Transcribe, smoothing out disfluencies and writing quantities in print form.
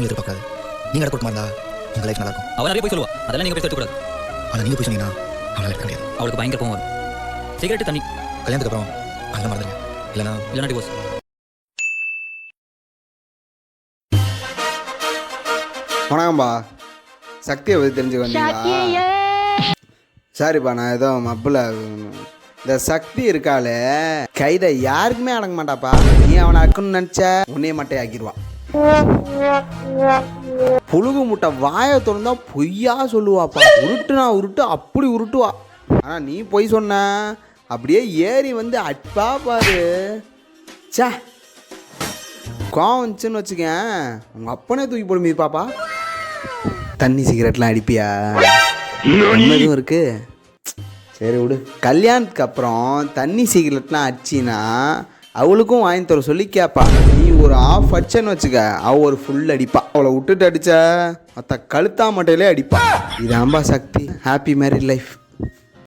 எதுவும் எதிர்பார்க்காது. நீங்க அடக்க கொடுமா இருந்தா உங்க லைஃப் நல்லா இருக்கும். அவள் நிறைய போய் சொல்லுவா, அதெல்லாம் நீங்க போய் சொல்லக்கூடாது. ஆனால் நீங்க போய் சொன்னீங்கன்னா அவளால் இருக்க முடியாது. அவளுக்கு பயங்கர கோவம் வரும். சிகரெட்டு தண்ணி கல்யாணத்துக்கு அப்புறம் அதெல்லாம் மறந்துடுங்க. இல்லைனா டிவோர்ஸ். வணக்கம்பா, சக்தியை பற்றி தெரிஞ்சுக்க வந்தீங்களா? சாரிப்பா, நான் ஏதோ மப்பில். இந்த சக்தி இருக்காளே கைதை யாருக்குமே அடங்க மாட்டாப்பா. நீ அவனை அக்குன்னு நினச்ச உன்னைய மட்டை ஆக்கிடுவான். புழுகு முட்டை வாயை திறந்தா பொய்யா சொல்லுவாப்பா. உருட்டுனா உருட்டு அப்படி உருட்டுவா. ஆனால் நீ பொய் சொன்ன அப்படியே ஏறி வந்து அட்பா பாரு. சே, கோவம் வந்துச்சுன்னு வச்சுக்கேன் உங்கள் அப்பனே தூக்கி போட மீது பாப்பா. தண்ணி சிகரெட்லாம் அடிப்பியா? எதுவும் இருக்கு. சரி விடு. கல்யாணத்துக்கு அப்புறம் தண்ணி சிகரெட்லாம் அடிச்சின்னா அவளுக்கும் வாங்கி தர சொல்லி கேட்பா. நீ ஒரு ஆஃப் அடிச்சன்னு வச்சுக்க, அவள் ஒரு ஃபுல் அடிப்பா. அவளை விட்டுட்டு அடிச்ச மற்ற கழுத்தா மட்டையிலே அடிப்பா. இது Amba Shakti. Happy married life.